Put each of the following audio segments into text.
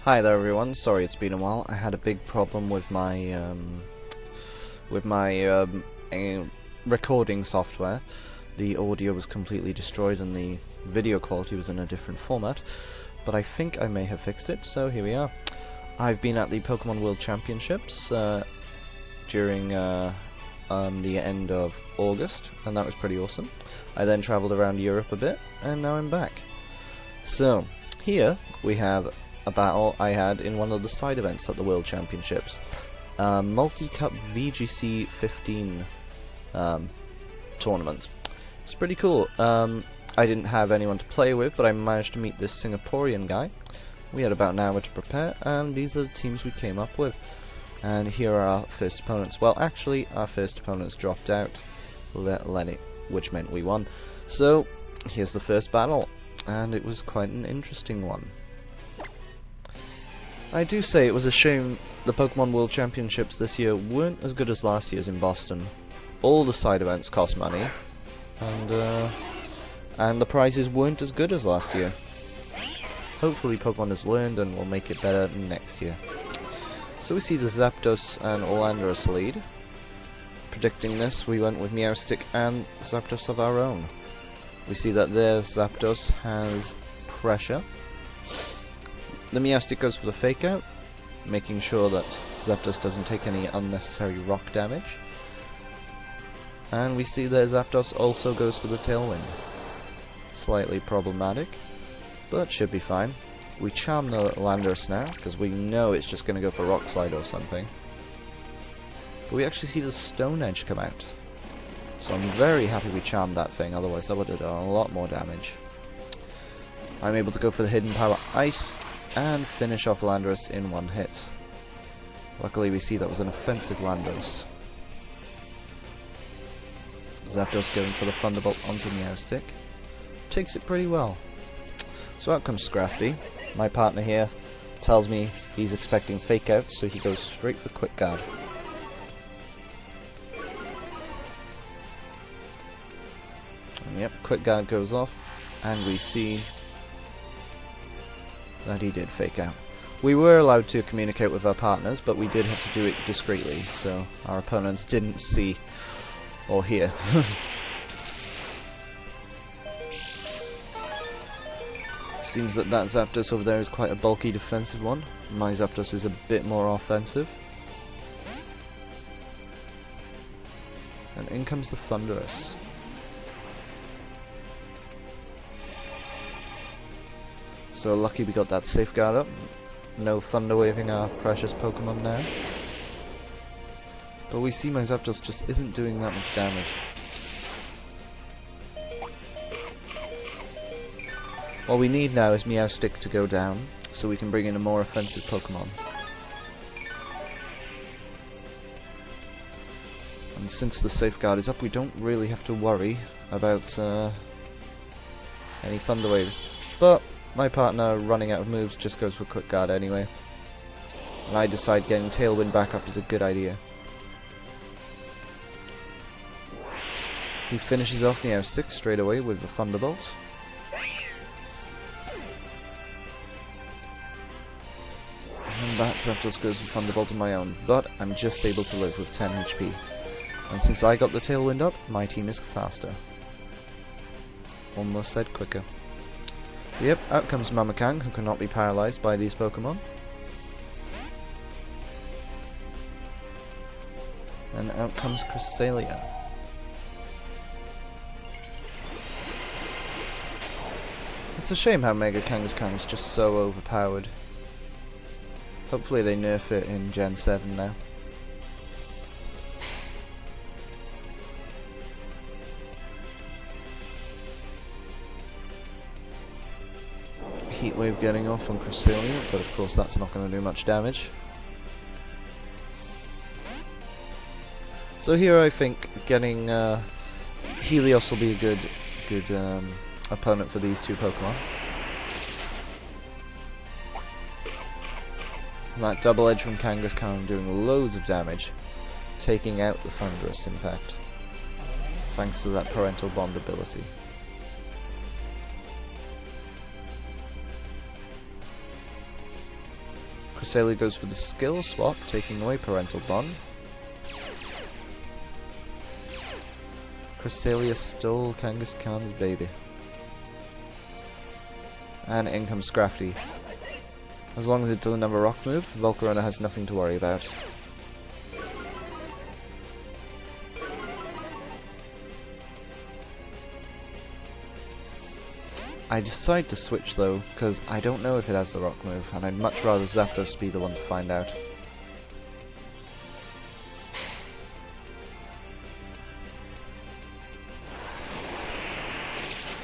Hi there everyone, sorry it's been a while. I had a big problem with my recording software. The audio was completely destroyed and the video quality was in a different format, but I think I may have fixed it, so here we are. I've been at the Pokemon World Championships during the end of August, and that was pretty awesome. I then travelled around Europe a bit, and now I'm back. So, here we have a battle I had in one of the side events at the World Championships. Multi-Cup VGC 15 tournament. It's pretty cool. I didn't have anyone to play with, but I managed to meet this Singaporean guy. We had about an hour to prepare, and these are the teams we came up with. And here are our first opponents. Well, actually, our first opponents dropped out, which meant we won. So, here's the first battle, and it was quite an interesting one. I do say it was a shame the Pokemon World Championships this year weren't as good as last year's in Boston. All the side events cost money, and the prizes weren't as good as last year. Hopefully Pokemon has learned and will make it better next year. So we see the Zapdos and Landorus lead. Predicting this, we went with Meowstic and Zapdos of our own. We see that their Zapdos has pressure. The Meowstic goes for the fake out, making sure that Zapdos doesn't take any unnecessary rock damage. And we see that Zapdos also goes for the Tailwind. Slightly problematic, but should be fine. We charm the Landorus now, because we know it's just going to go for Rock Slide or something. But we actually see the Stone Edge come out. So I'm very happy we charmed that thing, otherwise that would have done a lot more damage. I'm able to go for the Hidden Power Ice, and finish off Landorus in one hit. Luckily we see that was an offensive Landorus. Zapdos going for the Thunderbolt onto Meowstic. Takes it pretty well. So out comes Scrafty. My partner here tells me he's expecting Fake Out, so he goes straight for Quick Guard. And yep, Quick Guard goes off, and we see that he did Fake Out. We were allowed to communicate with our partners, but we did have to do it discreetly, so our opponents didn't see or hear. Seems that Zapdos over there is quite a bulky defensive one. My Zapdos is a bit more offensive. And in comes the Thunderous. So lucky we got that safeguard up. No Thunder Waving our precious Pokemon now. But we see my Zapdos just isn't doing that much damage. What we need now is Meowstic to go down, so we can bring in a more offensive Pokemon. And since the safeguard is up, we don't really have to worry about any Thunder Waves. But my partner, running out of moves, just goes for Quick Guard anyway. And I decide getting Tailwind back up is a good idea. He finishes off Meowstic straight away with the Thunderbolt. And that Zapdos goes for Thunderbolt of my own, but I'm just able to live with 10 HP. And since I got the Tailwind up, my team is faster. Almost said quicker. Yep, out comes Mamakang, who cannot be paralysed by these Pokemon. And out comes Cresselia. It's a shame how Mega Kangaskhan is just so overpowered. Hopefully they nerf it in Gen 7 now. Heat Wave getting off on Cresselia, but of course that's not going to do much damage. So here I think getting Helios will be a good opponent for these two Pokemon. And that Double Edge from Kangaskhan doing loads of damage, taking out the Thunderous in fact, thanks to that Parental Bond ability. Cresselia goes for the skill swap, taking away parental bond. Cresselia stole Kangaskhan's Khan's baby. And in comes Scrafty. As long as it doesn't have a rock move, Volcarona has nothing to worry about. I decide to switch though, because I don't know if it has the rock move, and I'd much rather Zapdos be the one to find out.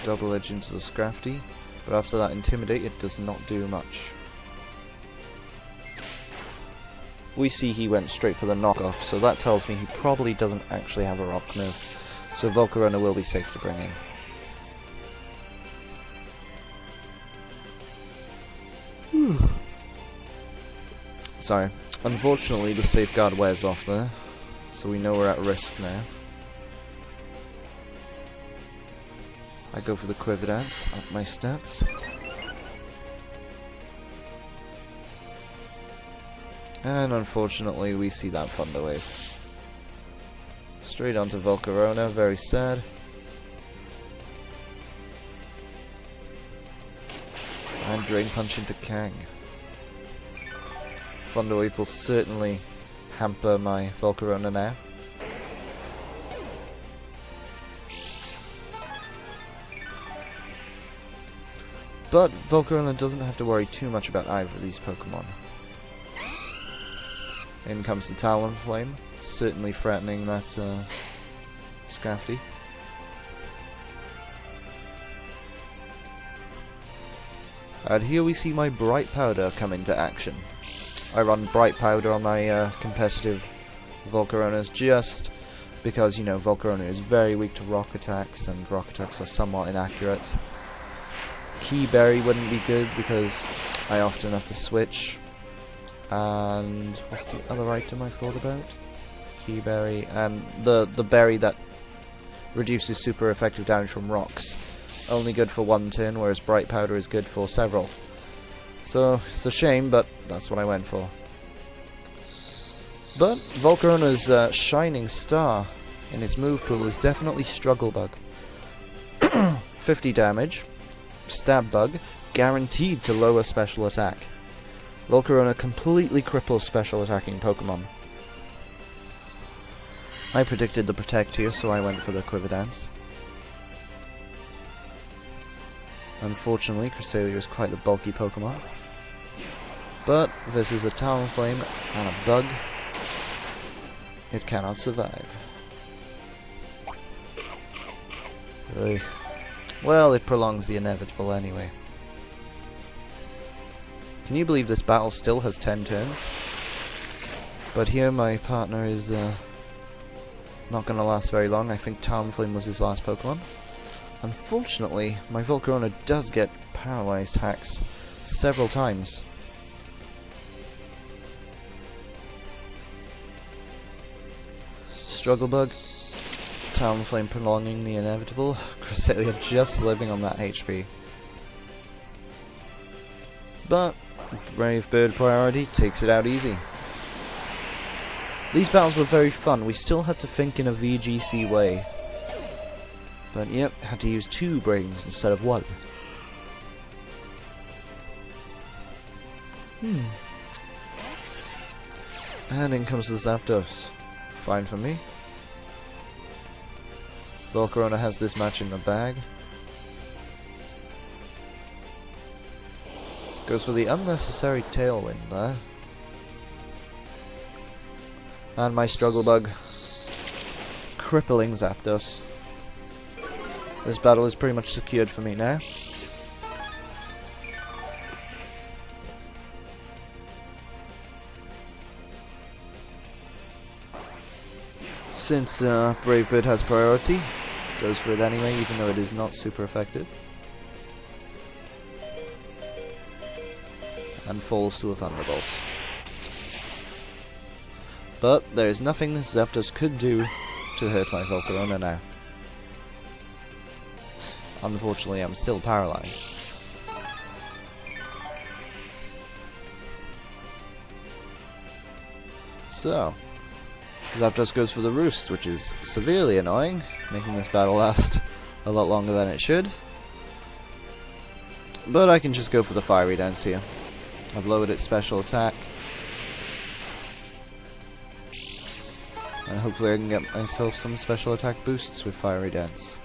Double edge into the Scrafty, but after that Intimidate it does not do much. We see he went straight for the knockoff, so that tells me he probably doesn't actually have a rock move, so Volcarona will be safe to bring in. Sorry. Unfortunately, the safeguard wears off there, so we know we're at risk now. I go for the Quiver Dance, up my stats. And unfortunately, we see that Thunder Wave. Straight onto Volcarona, very sad. And Drain Punch into Kang. Thunder Wave will certainly hamper my Volcarona now. But Volcarona doesn't have to worry too much about either of these Pokemon. In comes the Talonflame, certainly threatening that Scrafty. And here we see my Bright Powder come into action. I run Bright Powder on my competitive Volcaronas just because, you know, Volcarona is very weak to rock attacks, and rock attacks are somewhat inaccurate. Key Berry wouldn't be good because I often have to switch. And what's the other item I thought about? Key Berry, and the berry that reduces super effective damage from rocks. Only good for one turn, whereas Bright Powder is good for several. So it's a shame, but that's what I went for. But Volcarona's shining star in its move pool is definitely Struggle Bug. 50 damage, Stab Bug, guaranteed to lower special attack. Volcarona completely cripples special attacking Pokemon. I predicted the Protect here, so I went for the Quiver Dance. Unfortunately, Cresselia is quite the bulky Pokemon. But this is a Talonflame and a Bug. It cannot survive. Ugh. Well, it prolongs the inevitable anyway. Can you believe this battle still has 10 turns? But here my partner is not going to last very long. I think Talonflame was his last Pokemon. Unfortunately, my Volcarona does get paralyzed hacks several times. Struggle Bug, Talonflame prolonging the inevitable, Cresselia just living on that HP. But Brave Bird Priority takes it out easy. These battles were very fun. We still had to think in a VGC way. But yep, had to use 2 brains instead of 1. And in comes the Zapdos. Fine for me. Volcarona has this match in the bag. Goes for the unnecessary Tailwind there. And my Struggle Bug crippling Zapdos. This battle is pretty much secured for me now. Since Brave Bird has priority, goes for it anyway, even though it is not super effective. And falls to a Thunderbolt. But there is nothing this Zapdos could do to hurt my Volcarona now. Unfortunately, I'm still paralyzed. So, Zapdos goes for the Roost, which is severely annoying, making this battle last a lot longer than it should. But I can just go for the Fiery Dance here. I've lowered its special attack. And hopefully I can get myself some special attack boosts with Fiery Dance.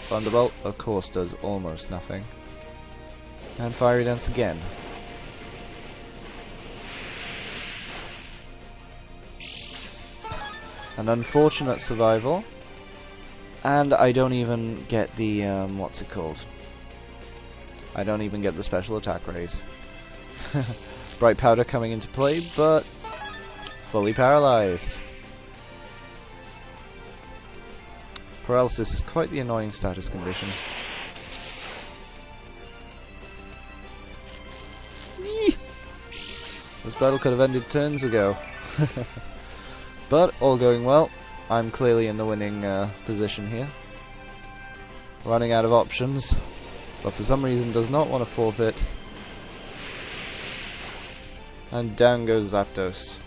Thunderbolt, of course, does almost nothing. And Fiery Dance again. An unfortunate survival. And I don't even get the, what's it called? I don't even get the special attack raise. Bright Powder coming into play, but fully paralyzed. Paralysis is quite the annoying status condition. Eee! This battle could have ended turns ago. But all going well. I'm clearly in the winning position here. Running out of options, but for some reason does not want to forfeit. And down goes Zapdos,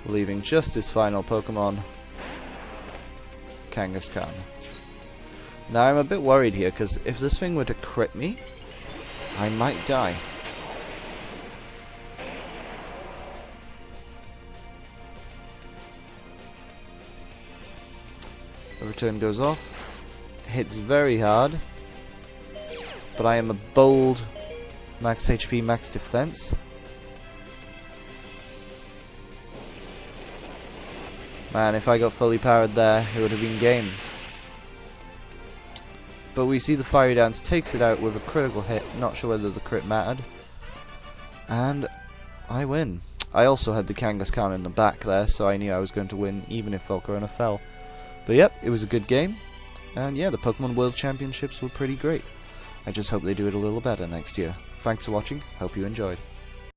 leaving just his final Pokemon, Kangaskhan. Now I'm a bit worried here, because if this thing were to crit me, I might die. The return goes off, hits very hard, but I am a bold max HP, max defense. Man, if I got fully powered there, it would have been game. But we see the Fiery Dance takes it out with a critical hit, not sure whether the crit mattered. And I win. I also had the Kangaskhan in the back there, so I knew I was going to win even if Volcarona fell. But yep, it was a good game. And yeah, the Pokemon World Championships were pretty great. I just hope they do it a little better next year. Thanks for watching, hope you enjoyed.